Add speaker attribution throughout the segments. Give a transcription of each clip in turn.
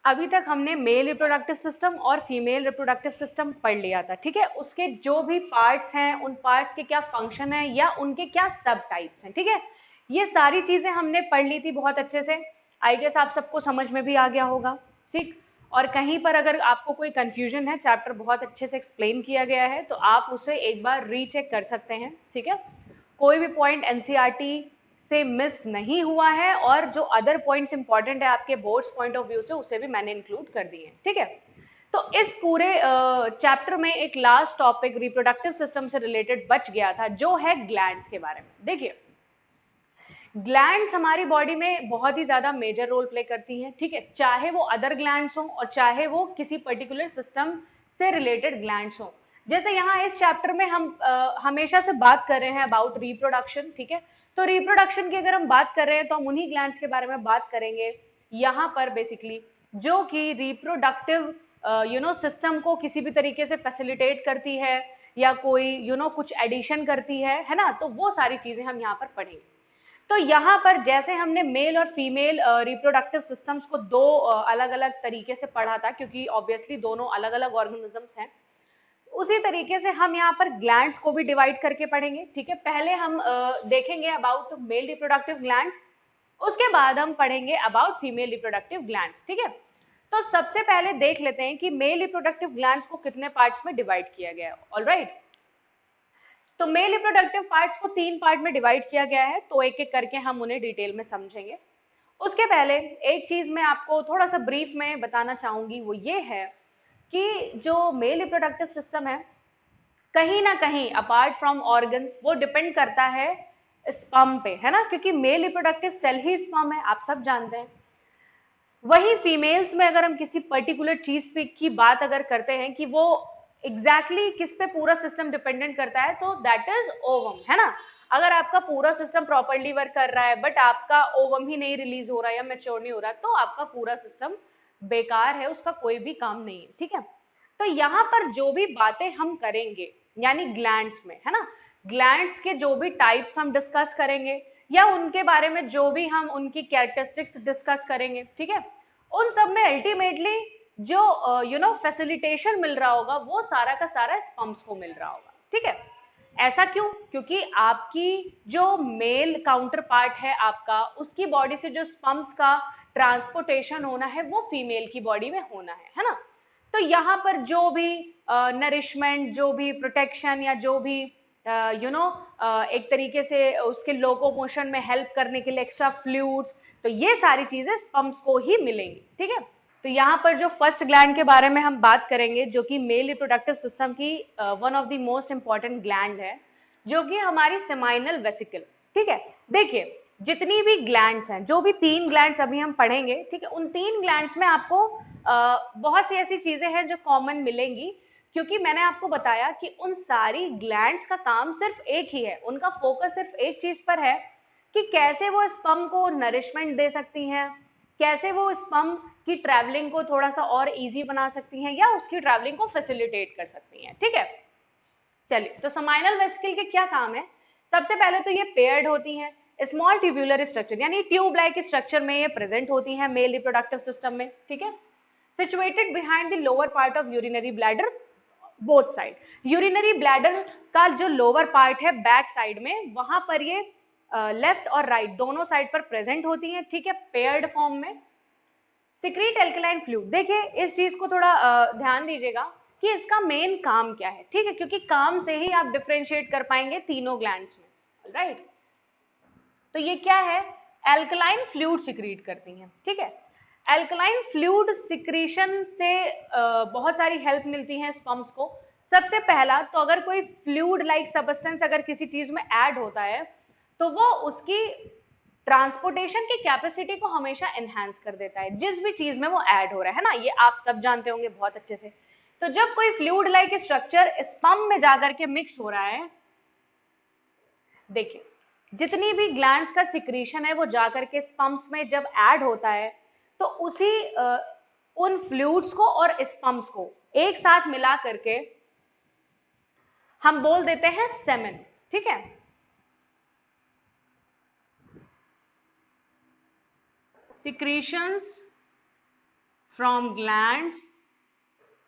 Speaker 1: अभी तक हमने मेल रिप्रोडक्टिव सिस्टम और फीमेल रिप्रोडक्टिव सिस्टम पढ़ लिया था, ठीक है। उसके जो भी पार्ट्स हैं, उन पार्ट्स के क्या फंक्शन है या उनके क्या सब टाइप्स हैं, ठीक है। ये सारी चीजें हमने पढ़ ली थी बहुत अच्छे से। आई गेस आप सबको समझ में भी आ गया होगा, ठीक। और कहीं पर अगर आपको कोई कंफ्यूजन है, चैप्टर बहुत अच्छे से एक्सप्लेन किया गया है, तो आप उसे एक बार रीचेक कर सकते हैं, ठीक है। कोई भी पॉइंट एनसीईआरटी से मिस नहीं हुआ है, और जो अदर पॉइंट्स इंपॉर्टेंट है आपके बोर्ड्स पॉइंट ऑफ व्यू से, उसे भी मैंने इंक्लूड कर दिए हैं, ठीक है। तो इस पूरे चैप्टर में एक लास्ट टॉपिक रिप्रोडक्टिव सिस्टम से रिलेटेड बच गया था, जो है ग्लैंड्स के बारे में। देखिए, ग्लैंड्स हमारी बॉडी में बहुत ही ज्यादा मेजर रोल प्ले करती हैं, ठीक है। चाहे वो अदर ग्लैंड्स हों और चाहे वो किसी पर्टिकुलर सिस्टम से रिलेटेड ग्लैंड्स हों। जैसे यहाँ इस चैप्टर में हम हमेशा से बात कर रहे हैं अबाउट रिप्रोडक्शन, ठीक है। तो रिप्रोडक्शन की अगर हम बात कर रहे हैं तो हम उन्हीं ग्लैंड्स के बारे में बात करेंगे यहाँ पर बेसिकली, जो कि रिप्रोडक्टिव सिस्टम को किसी भी तरीके से फैसिलिटेट करती है, या कोई कुछ एडिशन करती है ना। तो वो सारी चीजें हम यहाँ पर पढ़ेंगे। तो यहाँ पर जैसे हमने मेल और फीमेल रिप्रोडक्टिव सिस्टम्स को दो अलग अलग तरीके से पढ़ा था, क्योंकि ऑब्वियसली दोनों अलग अलग ऑर्गेनिजम्स हैं, उसी तरीके से हम यहाँ पर ग्लैंड्स को भी डिवाइड करके पढ़ेंगे, ठीक है। पहले हम देखेंगे अबाउट मेल रिप्रोडक्टिव ग्लैंड्स, उसके बाद हम पढ़ेंगे अबाउट फीमेल रिप्रोडक्टिव ग्लैंड्स, ठीक है। तो सबसे पहले देख लेते हैं कि मेल रिप्रोडक्टिव ग्लैंड्स को कितने पार्ट्स में डिवाइड किया गया है। ऑलराइट, तो मेल रिप्रोडक्टिव पार्ट्स को 3 पार्ट में डिवाइड किया गया है, तो एक एक करके हम उन्हें डिटेल में समझेंगे। उसके पहले एक चीज मैं आपको थोड़ा सा ब्रीफ में बताना चाहूंगी, वो ये है कि जो मेल रिप्रोडक्टिव सिस्टम है, कहीं ना कहीं अपार्ट फ्रॉम ऑर्गन्स, वो डिपेंड करता है स्पर्म पे, है ना, क्योंकि मेल रिप्रोडक्टिव सेल ही स्पर्म है, आप सब जानते हैं। वही फीमेल्स में अगर हम किसी पर्टिकुलर चीज पे की बात अगर करते हैं कि वो किस पे पूरा सिस्टम डिपेंडेंट करता है, तो दैट इज ओवम, है ना। अगर आपका पूरा सिस्टम प्रॉपरली वर्क कर रहा है बट आपका ओवम ही नहीं रिलीज हो रहा है या मेच्योर नहीं हो रहा, तो आपका पूरा सिस्टम बेकार है, उसका कोई भी काम नहीं है, ठीक है। तो यहाँ पर जो भी बातें हम करेंगे, यानी ग्लैंड्स में, है ना, ग्लैंड्स के जो भी टाइप्स हम डिस्कस करेंगे, या उनके बारे में जो भी हम उनकी कैरेक्टरिस्टिक्स डिस्कस करेंगे, ठीक है, उन सब में अल्टीमेटली जो फैसिलिटेशन मिल रहा होगा, वो सारा का सारा स्पम्स को मिल रहा होगा, ठीक है। ऐसा क्यों? क्योंकि आपकी जो मेल काउंटर पार्ट है आपका, उसकी बॉडी से जो स्पम्स का ट्रांसपोर्टेशन होना है, वो फीमेल की बॉडी में होना है ना। तो यहाँ पर जो भी नरिशमेंट, जो भी प्रोटेक्शन, या जो भी एक तरीके से उसके लोकोमोशन में हेल्प करने के लिए एक्स्ट्रा फ्लूइड्स, तो ये सारी चीजें स्पम्स को ही मिलेंगी, ठीक है। तो यहाँ पर जो फर्स्ट ग्लैंड के बारे में हम बात करेंगे, जो कि मेल रिप्रोडक्टिव सिस्टम की one of the most important gland है, जो कि हमारी सेमाइनल वेसिकल, ठीक है। देखिए, जितनी भी ग्लैंड्स हैं, जो भी 3 ग्लैंड्स अभी हम पढ़ेंगे, ठीक है, उन 3 ग्लैंड्स में आपको बहुत सी ऐसी चीजें हैं जो कॉमन मिलेंगी, क्योंकि मैंने आपको बताया कि उन सारी ग्लैंड्स का काम सिर्फ एक ही है, उनका फोकस सिर्फ एक चीज पर है कि कैसे वो स्पर्म को नरिशमेंट दे सकती हैं, कैसे वो स्पर्म की ट्रैवलिंग को थोड़ा सा और इजी बना सकती हैं, या उसकी ट्रैवलिंग को फैसिलिटेट कर सकती हैं, ठीक है। चलिए, तो समाइनल वेसिकल के क्या काम है? सबसे पहले तो ये पेयर्ड होती हैं, स्मॉल ट्यूब्यूलर स्ट्रक्चर यानी ट्यूब लाइक स्ट्रक्चर में ये प्रेजेंट होती हैं मेल रिप्रोडक्टिव सिस्टम में, ठीक है। Situated behind the lower part of urinary bladder both side. Urinary bladder का जो लोअर पार्ट है बैक साइड में, वहां पर ये लेफ्ट और राइट दोनों साइड पर प्रेजेंट होती हैं, ठीक है, पेयर्ड फॉर्म में। सिक्रीट एल्कलाइन फ्लूइड, देखिए इस चीज को थोड़ा ध्यान दीजिएगा कि इसका मेन काम क्या है, ठीक है, क्योंकि काम से ही आप डिफरेंशिएट कर पाएंगे तीनों ग्लैंड्स में, राइट। तो ये क्या है? एल्कलाइन फ्लूइड सिक्रीट करती हैं, ठीक है। एल्कलाइन फ्लूइड सिक्रीशन से बहुत सारी हेल्प मिलती है स्पम्स को। सबसे पहला तो, अगर कोई फ्लूइड लाइक सब्सटेंस अगर किसी चीज में ऐड होता है, तो वो उसकी ट्रांसपोर्टेशन की कैपेसिटी को हमेशा एनहांस कर देता है, जिस भी चीज में वो ऐड हो रहा है ना, ये आप सब जानते होंगे बहुत अच्छे से। तो जब कोई फ्लूइड लाइक स्ट्रक्चर स्पम में जाकर के मिक्स हो रहा है, देखिए, जितनी भी ग्लैंड्स का सिक्रीशन है वो जाकर के स्पम्स में जब ऐड होता है, तो उसी उन फ्लूइड्स को और स्पम्स को एक साथ मिला करके हम बोल देते हैं सेमेन, ठीक है। Secretions from glands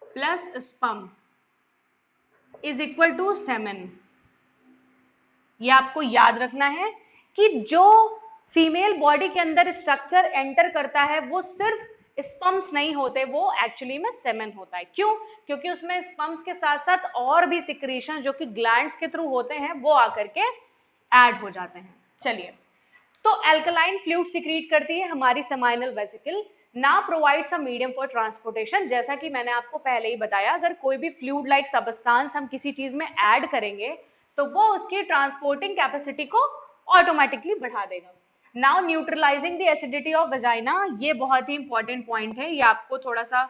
Speaker 1: plus sperm is equal to semen. ये आपको याद रखना है कि जो फीमेल बॉडी के अंदर स्ट्रक्चर एंटर करता है वो सिर्फ स्पर्म्स नहीं होते, वो एक्चुअली में सेमेन होता है। क्यों? क्योंकि उसमें स्पर्म्स के साथ साथ और भी सिक्रीशन जो कि ग्लैंड्स के थ्रू होते हैं वो आकर के ऐड हो जाते हैं। चलिए, तो एल्कलाइन फ्लूइड सिक्रीट करती है हमारी सेमाइनल वेसिकल, ना provides a medium for transportation. जैसा कि मैंने आपको पहले ही बताया, अगर कोई भी फ्लूइड लाइक सब्सटेंस हम किसी चीज में ऐड करेंगे तो वो उसकी ट्रांसपोर्टिंग कैपेसिटी को ऑटोमेटिकली बढ़ा देगा। Now neutralising the acidity of vagina, ये बहुत ही इंपॉर्टेंट पॉइंट है, ये आपको थोड़ा सा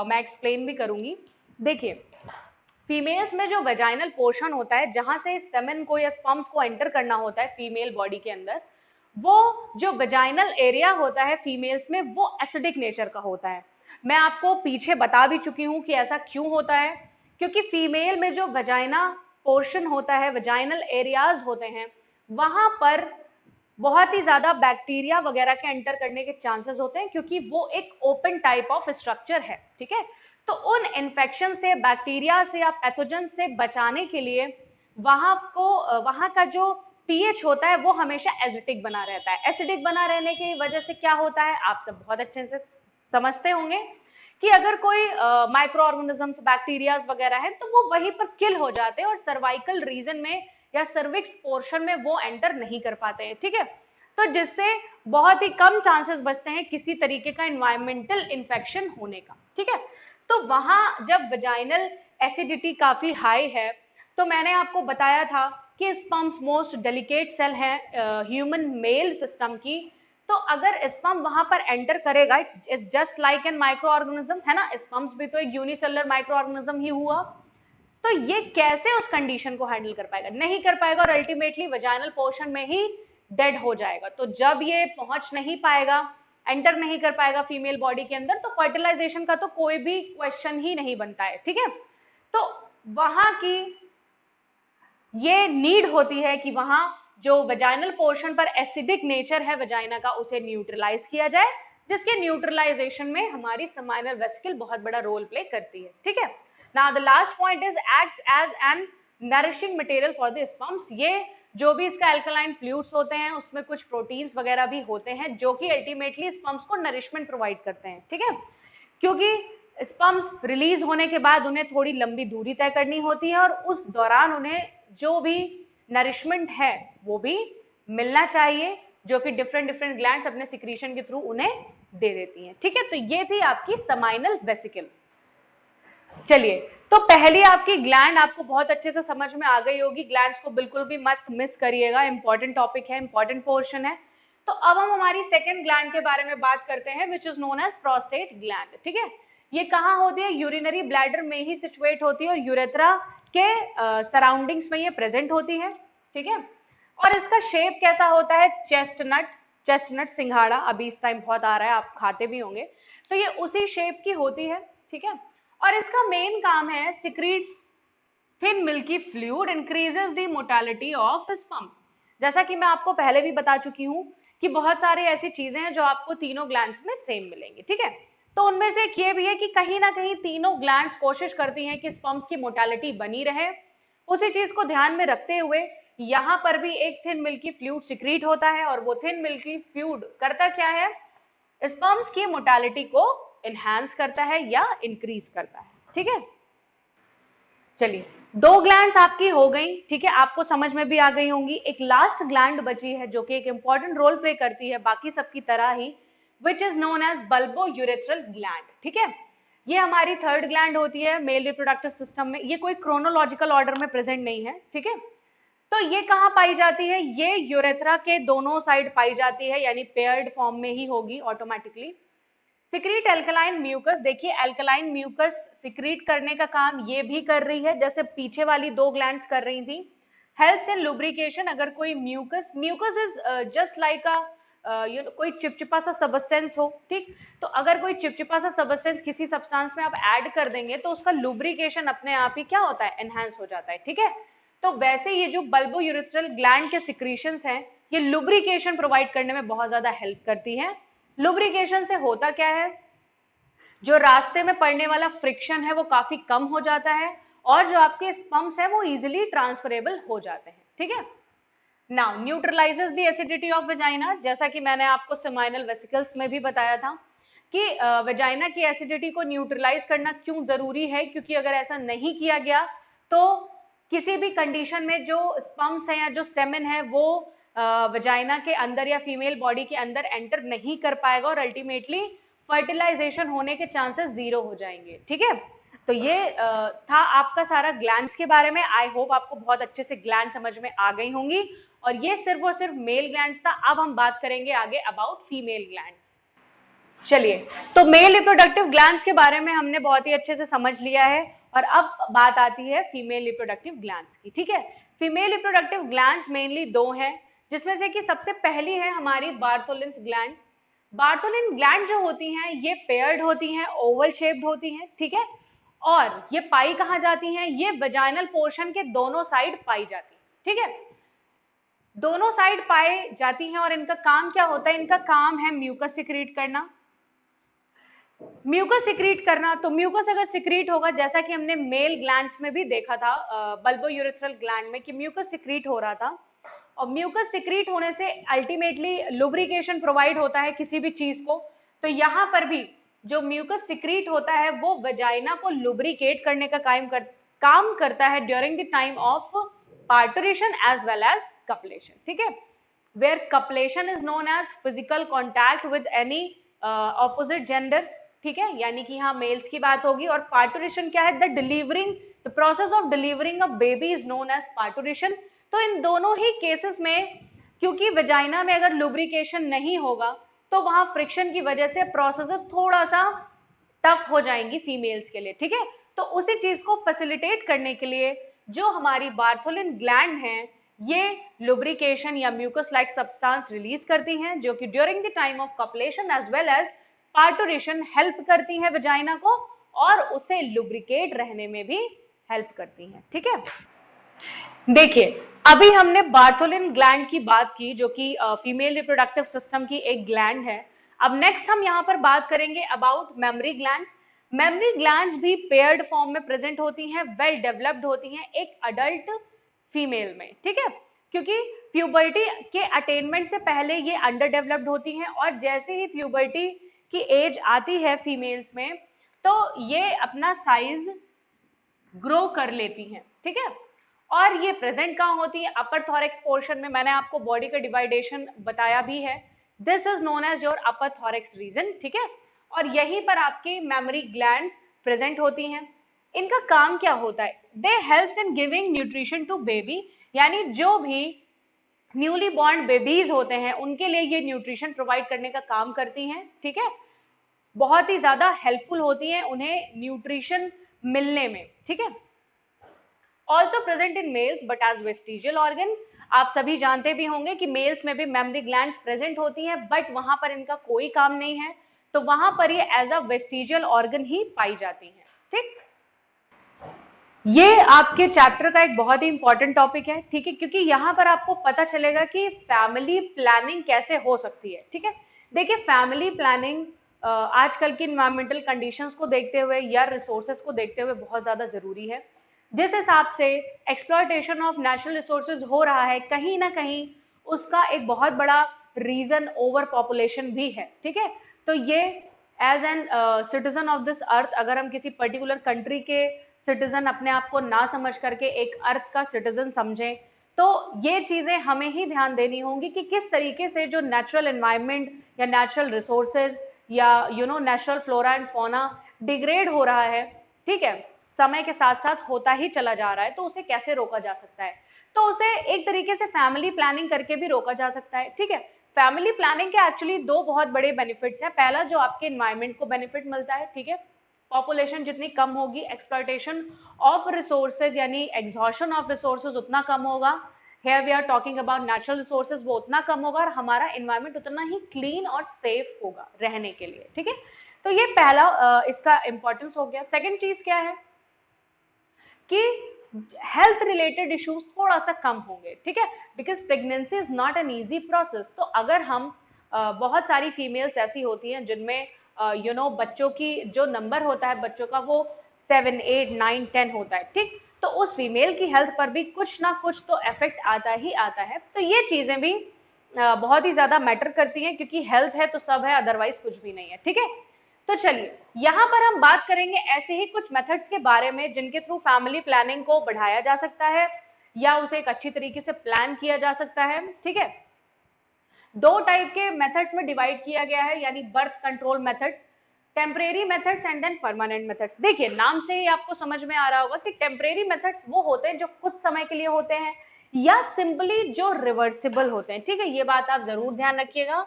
Speaker 1: मैं एक्सप्लेन भी करूंगी। देखिए, फीमेल्स में जो वेजाइनल पोर्शन होता है जहां से सेमेन को या स्पर्म्स को एंटर करना होता है फीमेल बॉडी के अंदर, वो जो वेजाइनल एरिया होता है फीमेल्स में वो एसिडिक नेचर का होता है। मैं आपको पीछे बता भी चुकी हूं कि ऐसा क्यों होता है, क्योंकि फीमेल में जो वेजाइना पोर्शन होता है, वेजाइनल एरियाज होते हैं, वहां पर बहुत ही ज्यादा बैक्टीरिया वगैरह के एंटर करने के चांसेस होते हैं, क्योंकि वो एक ओपन टाइप ऑफ स्ट्रक्चर है। ठीक है, तो उन इन्फेक्शन से, बैक्टीरिया से या पैथोजन से बचाने के लिए वहां का जो पीएच होता है वो हमेशा एसिडिक बना रहता है। एसिडिक बना रहने की वजह से क्या होता है, आप सब बहुत अच्छे से समझते होंगे कि अगर कोई माइक्रो ऑर्गेनिजम्स, बैक्टीरियाज वगैरह है तो वो वहीं पर किल हो जाते हैं और सर्वाइकल रीजन में या सर्विक्स पोर्शन में वो एंटर नहीं कर पाते हैं। ठीक है, तो जिससे बहुत ही कम चांसेस बचते हैं किसी तरीके का एनवायरमेंटल इन्फेक्शन होने का। ठीक है, तो वहां जब वजाइनल एसिडिटी काफी हाई है, तो मैंने आपको बताया था कि स्पर्म्स मोस्ट डेलिकेट सेल है ह्यूमन मेल सिस्टम की, तो अगर स्पर्म वहां पर एंटर करेगा, it's just like an micro organism, है ना, स्पर्म्स भी तो एक यूनिसेलुलर माइक्रो ऑर्गेनिज्म ही हुआ, तो ये कैसे उस कंडीशन को हैंडल कर पाएगा? नहीं कर पाएगा और अल्टीमेटली वजाइनल पोर्शन में ही डेड हो जाएगा। तो जब ये पहुंच नहीं पाएगा, एंटर नहीं कर पाएगा फीमेल बॉडी के अंदर, तो फर्टिलाइजेशन का तो कोई भी क्वेश्चन ही नहीं बनता है। ठीक है, तो वहां की ये नीड होती है कि वहां जो वजाइनल पोर्शन पर एसिडिक नेचर है वजाइना का, उसे न्यूट्रलाइज किया जाए, जिसके न्यूट्रलाइजेशन में हमारी सेमाइनल वेसिकल बहुत बड़ा रोल प्ले करती है। ठीक है, now the last point is acts as an nourishing material for the sperms. ये जो भी इसका एल्कलाइन फ्लूइड्स होते हैं उसमें कुछ प्रोटीन्स वगैरह भी होते हैं जो कि अल्टीमेटली स्पर्म्स को नरिशमेंट प्रोवाइड करते हैं। ठीक है, क्योंकि स्पर्म्स रिलीज होने के बाद उन्हें थोड़ी लंबी दूरी तय करनी होती है और उस दौरान उन्हें जो भी नरिशमेंट है वो भी मिलना चाहिए, जो कि डिफरेंट डिफरेंट ग्लैंड्स अपने सिक्रीशन के थ्रू उन्हें दे देती हैं। ठीक है, तो ये थी आपकी सेमाइनल वेसिकल। चलिए, तो पहली आपकी ग्लैंड आपको बहुत अच्छे से समझ में आ गई होगी, ग्लैंड्स को बिल्कुल भी मत मिस करिएगा, इंपॉर्टेंट टॉपिक है, इंपॉर्टेंट पोर्शन है। तो अब हम हमारी सेकंड ग्लैंड के बारे में बात करते हैं, which is known as prostate gland. ठीक है, ये कहाँ होती है? यूरिनरी ब्लैडर में ही सिचुएट होती है और यूरेथ्रा के सराउंडिंग्स में ये प्रेजेंट होती है। ठीक है, और इसका शेप कैसा होता है? चेस्टनट, चेस्टनट सिंघाड़ा अभी इस टाइम बहुत आ रहा है, आप खाते भी होंगे, तो ये उसी शेप की होती है। ठीक है, और इसका मेन काम है secretes thin milky fluid, increases the motility of sperms. जैसा कि मैं आपको पहले भी बता चुकी हूं कि बहुत सारी ऐसी चीजें हैं जो आपको तीनों ग्लैंड्स में सेम मिलेंगी। ठीक है, तो उनमें से एक ये भी है कि कहीं ना कहीं तीनों ग्लैंड्स कोशिश करती हैं कि स्पर्म्स की मोटालिटी बनी रहे। उसी चीज को ध्यान में रखते हुए यहां पर भी एक थिन मिल्की फ्लूइड सिक्रीट होता है, और वो थिन मिल्की फ्लूइड करता क्या है? स्पर्म्स की मोटालिटी को एनहांस करता है या इंक्रीज करता है। ठीक है, चलिए, दो ग्लैंड्स आपकी हो गई। ठीक है, आपको समझ में भी आ गई होंगी। एक लास्ट ग्लैंड बची है जो कि एक इंपॉर्टेंट रोल प्ले करती है बाकी सबकी तरह ही, which is known as bulbourethral gland. ठीक है, ये हमारी थर्ड ग्लैंड होती है मेल रिप्रोडक्टिव सिस्टम में। ये कोई क्रोनोलॉजिकल ऑर्डर में प्रेजेंट नहीं है। ठीक है, तो ये कहाँ पाई जाती है? ये यूरेथ्रा के दोनों साइड पाई जाती है, यानी पेयर्ड फॉर्म में ही होगी ऑटोमेटिकली। सिक्रीट एल्कलाइन म्यूकस, देखिए एल्कलाइन म्यूकस सिक्रीट करने का काम ये भी कर रही है जैसे पीछे वाली दो ग्लैंड्स कर रही थी। हेल्प्स इन लुब्रिकेशन, अगर कोई म्यूकस इज जस्ट लाइक कोई चिपचिपा सा सबस्टेंस हो, ठीक, तो अगर कोई चिपचिपा सा सबस्टेंस किसी सब्सटेंस में आप ऐड कर देंगे तो उसका लुब्रिकेशन अपने आप ही क्या होता है? एनहांस हो जाता है। ठीक है, तो वैसे ये जो बल्बो यूरेथ्रल ग्लैंड के सिक्रीशंस हैं, ये लुब्रिकेशन प्रोवाइड करने में बहुत ज्यादा हेल्प करती हैं। लुब्रिकेशन से होता क्या है? जो रास्ते में पड़ने वाला फ्रिक्शन है वो काफी कम हो जाता है, और जो आपके स्पम्स है वो इजिली ट्रांसफरेबल हो जाते हैं, ठीक है। Now neutralises the acidity of vagina, जैसा कि मैंने आपको सेमाइनल वेसिकल्स में भी बताया था कि वेजाइना की एसिडिटी को न्यूट्रलाइज करना क्यों जरूरी है, क्योंकि अगर ऐसा नहीं किया गया तो किसी भी कंडीशन में जो स्पम्स है या जो सेमेन है वो वेजाइना के अंदर या फीमेल बॉडी के अंदर एंटर नहीं कर पाएगा और अल्टीमेटली फर्टिलाइजेशन होने के चांसेस जीरो हो जाएंगे, ठीक है। तो ये था आपका सारा ग्लैंड्स के बारे में। आई होप आपको बहुत अच्छे से ग्लैंड समझ में आ गई होंगी, और ये सिर्फ और सिर्फ मेल ग्लैंड्स था। अब हम बात करेंगे आगे अबाउट फीमेल ग्लैंड्स। चलिए, तो मेल रिप्रोडक्टिव ग्लैंड्स के बारे में हमने बहुत ही अच्छे से समझ लिया है, और अब बात आती है फीमेल रिप्रोडक्टिव ग्लैंड्स की, ठीक है। फीमेल रिप्रोडक्टिव ग्लैंड्स मेनली दो हैं, जिसमें से कि सबसे पहली है हमारी बार्थोलिन्स ग्लैंड। बार्थोलिन ग्लैंड जो होती हैं ये पेयर्ड होती हैं, ओवल शेप्ड होती हैं, ठीक है। और ये पाई कहाँ जाती हैं, ये वजाइनल पोर्शन के दोनों साइड पाई जाती हैं, ठीक है। दोनों साइड पाई जाती हैं, और इनका काम क्या होता है, इनका काम है म्यूकस सिक्रीट करना। म्यूकस सिक्रीट करना, तो म्यूकस अगर सिक्रीट होगा, जैसा कि हमने मेल ग्लैंड्स में भी देखा था बल्बो यूरेथ्रल ग्लैंड में कि म्यूकस सिक्रीट हो रहा था, और म्यूकस सिक्रीट होने से अल्टीमेटली लुब्रिकेशन प्रोवाइड होता है किसी भी चीज को। तो यहाँ पर भी जो म्यूकस सिक्रीट होता है वो वजाइना को लुब्रिकेट करने का काम करता है during the time of parturition as well as copulation, ठीक है। Where copulation is known as physical contact with any opposite gender, ठीक है, यानी कि यहाँ मेल्स की बात होगी। और पार्टुरेशन क्या है, the process of delivering a baby is known as parturition. तो इन दोनों ही केसेस में, क्योंकि वेजाइना में अगर लुब्रिकेशन नहीं होगा तो वहां फ्रिक्शन की वजह से प्रोसेसेस थोड़ा सा टफ हो जाएंगी फीमेल्स के लिए, ठीक है। तो उसी चीज को फैसिलिटेट करने के लिए जो हमारी बार्थोलिन ग्लैंड हैं ये लुब्रिकेशन या म्यूकस लाइक सब्सटेंस रिलीज करती हैं, जो कि during the time of copulation as well as parturition help करती हैं वेजाइना को, और उसे लुब्रिकेट रहने में भी हेल्प करती हैं, ठीक है। देखिए, अभी हमने बार्थोलिन ग्लैंड की बात की, जो कि फीमेल रिप्रोडक्टिव सिस्टम की एक ग्लैंड है। अब नेक्स्ट हम यहाँ पर बात करेंगे about mammary glands. Mammary glands भी पेयर्ड फॉर्म में प्रेजेंट होती हैं, वेल डेवलप्ड होती हैं एक अडल्ट फीमेल में, ठीक है। क्योंकि प्यूबर्टी के अटेनमेंट से पहले ये अंडर डेवलप्ड होती हैं, और जैसे ही प्यूबर्टी की एज आती है फीमेल्स में तो ये अपना साइज ग्रो कर लेती हैं, ठीक है। और ये प्रेजेंट कहाँ होती है, अपर थॉरेक्स पोर्शन में। मैंने आपको बॉडी का डिवाइडेशन बताया भी है, this is known as your upper thorax region, ठीक है। और यहीं पर आपकी मेमरी ग्लैंड्स प्रेजेंट होती हैं। इनका काम क्या होता है, they helps in giving nutrition to baby, यानी जो भी न्यूली बॉर्न बेबीज होते हैं उनके लिए ये न्यूट्रिशन प्रोवाइड करने का काम करती हैं, ठीक है। बहुत ही ज्यादा हेल्पफुल होती हैं उन्हें न्यूट्रिशन मिलने में, ठीक है। Also present in males but as vestigial organ. आप सभी जानते भी होंगे कि मेल्स में भी मेमरी ग्लैंड्स प्रेजेंट होती हैं, बट वहां पर इनका कोई काम नहीं है, तो वहां पर ये एज अ वेस्टिजियल ऑर्गन ही पाई जाती हैं, ठीक। ये आपके चैप्टर का एक बहुत ही इंपॉर्टेंट टॉपिक है, ठीक है, क्योंकि यहाँ पर आपको पता चलेगा कि फैमिली प्लानिंग कैसे हो सकती है, ठीक है। देखिए, फैमिली प्लानिंग आजकल की इन्वायरमेंटल कंडीशंस को देखते हुए या रिसोर्सेज को देखते हुए बहुत ज्यादा जरूरी है। जिस हिसाब से एक्सप्लॉयटेशन ऑफ नेचुरल रिसोर्सेज हो रहा है, कहीं ना कहीं उसका एक बहुत बड़ा रीजन ओवर पॉपुलेशन भी है, ठीक है। तो ये as an citizen of this earth, अगर हम किसी पर्टिकुलर कंट्री के सिटीजन अपने आप को ना समझ करके एक अर्थ का सिटीजन समझें, तो ये चीजें हमें ही ध्यान देनी होंगी कि किस तरीके से जो नेचुरल एनवायरनमेंट या नेचुरल रिसोर्सेज या natural flora and fauna degrade हो रहा है, ठीक है, समय के साथ साथ होता ही चला जा रहा है, तो उसे कैसे रोका जा सकता है। तो उसे एक तरीके से फैमिली प्लानिंग करके भी रोका जा सकता है, ठीक है। फैमिली प्लानिंग के एक्चुअली दो बहुत बड़े बेनिफिट्स हैं। पहला, जो आपके एनवायरनमेंट को बेनिफिट मिलता है, ठीक है, पॉपुलेशन जितनी कम होगी, एक्सप्लॉयटेशन ऑफ रिसोर्सेज यानी एग्जॉशन ऑफ रिसोर्सेज उतना कम होगा। Here we are talking about natural resources, वो उतना कम होगा, और हमारा एनवायरनमेंट उतना ही क्लीन और सेफ होगा रहने के लिए, ठीक है। तो ये पहला इसका इंपॉर्टेंस हो गया। सेकेंड चीज क्या है कि हेल्थ रिलेटेड इश्यूज थोड़ा सा कम होंगे, ठीक है, because pregnancy is not an easy process. तो अगर हम बहुत सारी फीमेल्स ऐसी होती हैं जिनमें बच्चों की जो नंबर होता है बच्चों का वो 7, 8, 9, 10 होता है, ठीक। तो उस फीमेल की हेल्थ पर भी कुछ ना कुछ तो इफेक्ट आता ही आता है। तो ये चीजें भी बहुत ही ज्यादा मैटर करती हैं, क्योंकि हेल्थ है तो सब है, अदरवाइज कुछ भी नहीं है, ठीक है। तो चलिए यहाँ पर हम बात करेंगे ऐसे ही कुछ मेथड्स के बारे में जिनके थ्रू फैमिली प्लानिंग को बढ़ाया जा सकता है या उसे एक अच्छी तरीके से प्लान किया जा सकता है, ठीक है। दो टाइप के मेथड्स में डिवाइड किया गया है, यानी birth control methods, temporary methods and then permanent methods. देखिए नाम से ही आपको समझ में आ रहा होगा कि टेम्परेरी मेथड्स वो होते हैं जो कुछ समय के लिए होते हैं, या सिंपली जो रिवर्सिबल होते हैं, ठीक है। ये बात आप जरूर ध्यान रखिएगा,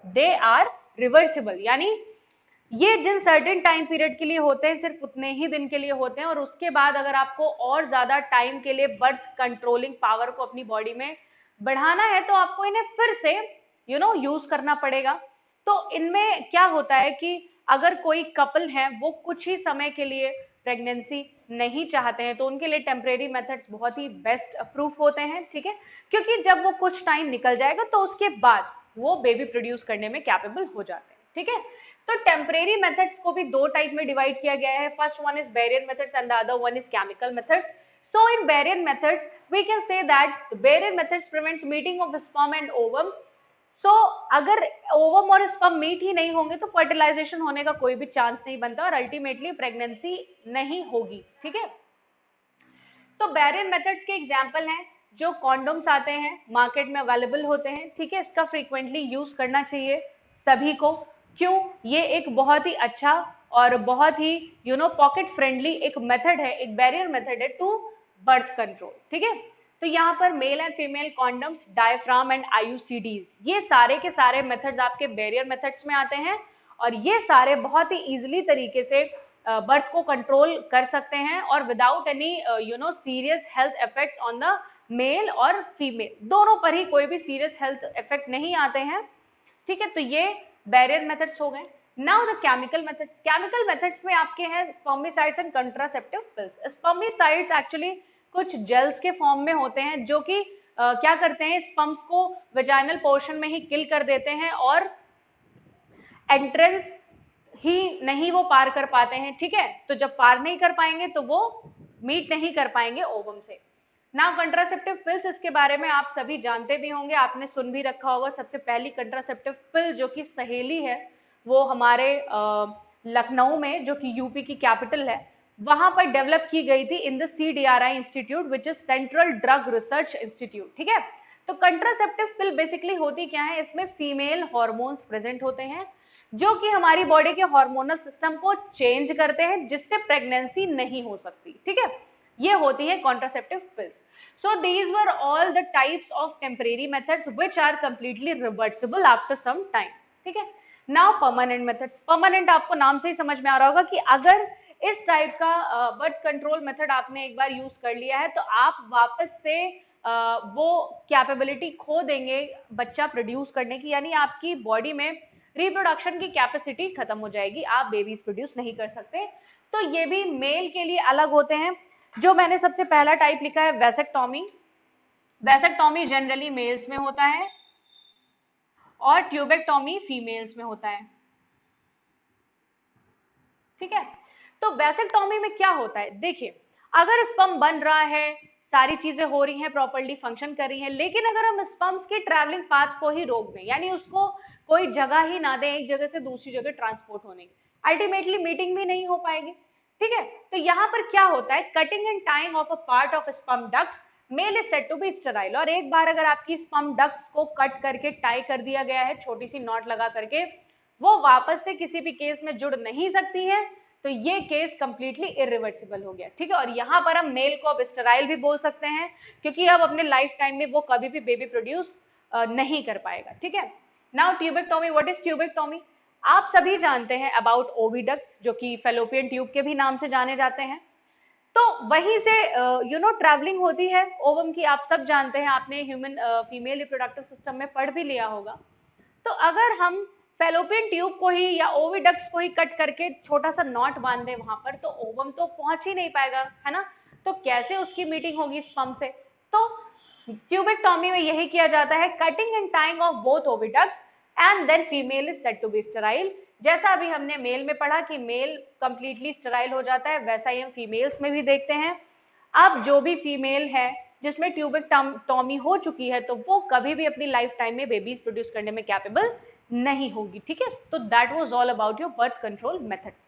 Speaker 1: दे आर रिवर्सिबल, यानी ये जिन सर्टेन टाइम पीरियड के लिए होते हैं सिर्फ उतने ही दिन के लिए होते हैं, और उसके बाद अगर आपको और ज्यादा टाइम के लिए बर्थ कंट्रोलिंग पावर को अपनी बॉडी में बढ़ाना है तो आपको इन्हें फिर से यूज करना पड़ेगा। तो इनमें क्या होता है कि अगर कोई कपल है वो कुछ ही समय के लिए प्रेगनेंसी नहीं चाहते हैं तो उनके लिए टेम्परेरी मेथड्स बहुत ही बेस्ट प्रूफ होते हैं, ठीक है। क्योंकि जब वो कुछ टाइम निकल जाएगा तो उसके बाद वो बेबी प्रोड्यूस करने में कैपेबल हो जाते हैं, ठीक है। तो टेम्परेरी मेथड्स को भी दो टाइप में डिवाइड किया गया है। First one is barrier methods and the other one is chemical methods. So in barrier methods, we can say that the barrier methods prevents meeting of sperm and ovum. So अगर ovum और sperm meet ही नहीं होंगे तो fertilisation होने का कोई भी chance नहीं बनता और अल्टीमेटली प्रेगनेंसी नहीं होगी, ठीक है। तो बैरियर मेथड्स के एग्जाम्पल हैं जो कॉन्डोम्स आते हैं मार्केट में अवेलेबल होते हैं, ठीक है। इसका फ्रीक्वेंटली यूज करना चाहिए सभी को। क्यों? ये एक बहुत ही अच्छा और बहुत ही पॉकेट फ्रेंडली एक मेथड है, एक बैरियर मेथड है टू बर्थ कंट्रोल, ठीक है। तो यहाँ पर male and female condoms, diaphragm and IUCDs, ये सारे के सारे मेथड्स आपके बैरियर मेथड्स में आते हैं और ये सारे बहुत ही इजीली तरीके से बर्थ को कंट्रोल कर सकते हैं और without any serious health effects on the male और फीमेल, दोनों पर ही कोई भी सीरियस हेल्थ इफेक्ट नहीं आते हैं, ठीक है। तो ये बैरियर मेथड्स हो गए। Now the chemical methods. Chemical methods में आपके हैं स्पर्मिसाइड्स एंड कंट्रासेप्टिव पिल्स। स्पर्मिसाइड्स एक्चुअली कुछ जेल्स के फॉर्म में होते हैं जो कि क्या करते हैं, स्पर्म्स को वेजाइनल पोर्शन में ही किल कर देते हैं और एंट्रेंस ही नहीं वो पार कर पाते हैं, ठीक है। तो जब पार नहीं कर पाएंगे तो वो मीट नहीं कर पाएंगे ओवम से। नाउ कंट्रासेप्टिव पिल्स, इसके बारे में आप सभी जानते भी होंगे, आपने सुन भी रखा होगा। सबसे पहली कंट्रासेप्टिव पिल जो कि सहेली है वो हमारे लखनऊ में, जो कि यूपी की कैपिटल है, वहां पर डेवलप की गई थी in the CDRI institute which is central drug research institute, ठीक है। तो कंट्रासेप्टिव पिल बेसिकली होती क्या है, इसमें फीमेल हॉर्मोन्स प्रेजेंट होते हैं जो कि हमारी बॉडी के हार्मोनल सिस्टम को चेंज करते हैं जिससे प्रेगनेंसी नहीं हो सकती, ठीक है। ये होती है contraceptive pills. So these were all the types of temporary methods which are completely reversible after some time, ठीक है। Now permanent methods। permanent आपको नाम से ही समझ में आ रहा होगा कि अगर इस टाइप का बर्थ कंट्रोल मेथड आपने एक बार यूज कर लिया है तो आप वापस से वो कैपेबिलिटी खो देंगे बच्चा प्रोड्यूस करने की, यानी आपकी बॉडी में रिप्रोडक्शन की कैपेसिटी खत्म हो जाएगी, आप बेबीज प्रोड्यूस नहीं कर सकते। तो ये भी मेल के लिए अलग होते हैं। जो मैंने सबसे पहला टाइप लिखा है वैसेक्टोमी। वैसेक्टोमी जनरली मेल्स में होता है और ट्यूबेक्टोमी फीमेल्स में होता है, ठीक है। तो वैसेक्टोमी में क्या होता है, देखिए अगर स्पर्म बन रहा है, सारी चीजें हो रही हैं, प्रॉपर्ली फंक्शन कर रही हैं, लेकिन अगर हम स्पर्म्स की ट्रैवलिंग पाथ को ही रोक दें, यानी उसको कोई जगह ही ना दें एक जगह से दूसरी जगह ट्रांसपोर्ट होने की, अल्टीमेटली मीटिंग भी नहीं हो पाएगी, ठीक है। तो यहाँ पर क्या होता है, cutting and tying of a part of sperm ducts, male is said to be sterile. और एक बार अगर आपकी स्पर्म डक्ट्स को कट करके टाई कर दिया गया है, छोटी सी नॉट लगा करके, वो वापस से किसी भी केस में जुड़ नहीं सकती है, तो ये केस कंप्लीटली इरिवर्सिबल हो गया, ठीक है। और यहाँ पर हम मेल को अब स्टेराइल भी बोल सकते हैं क्योंकि अब अपने लाइफ टाइम में वो कभी भी बेबी प्रोड्यूस नहीं कर पाएगा, ठीक है। Now tubectomy, what is tubectomy? आप सभी जानते हैं अबाउट ओविडक्ट्स, जो कि फेलोपियन ट्यूब के भी नाम से जाने जाते हैं। तो वहीं से ट्रैवलिंग होती है ओवम की, आप सब जानते हैं, आपने ह्यूमन फीमेल रिप्रोडक्टिव सिस्टम में पढ़ भी लिया होगा। तो अगर हम फेलोपियन ट्यूब को ही या ओविडक्ट्स को ही कट करके छोटा सा नॉट बांध दे वहां पर, तो ओवम तो पहुंच ही नहीं पाएगा, है ना। तो कैसे उसकी मीटिंग होगी स्पर्म से? तो ट्यूबेक्टोमी में यही किया जाता है, cutting and tying of both oviduct and then female is said to be sterile. जैसा अभी हमने मेल में पढ़ा कि मेल कंप्लीटली स्टेराइल हो जाता है, वैसा ही हम फीमेल्स में भी देखते हैं। अब जो भी फीमेल है जिसमें ट्यूबेक्टोमी हो चुकी है, तो वो कभी भी अपनी लाइफ टाइम में बेबीज प्रोड्यूस करने में कैपेबल नहीं होगी, ठीक है। तो that was all about your birth control methods.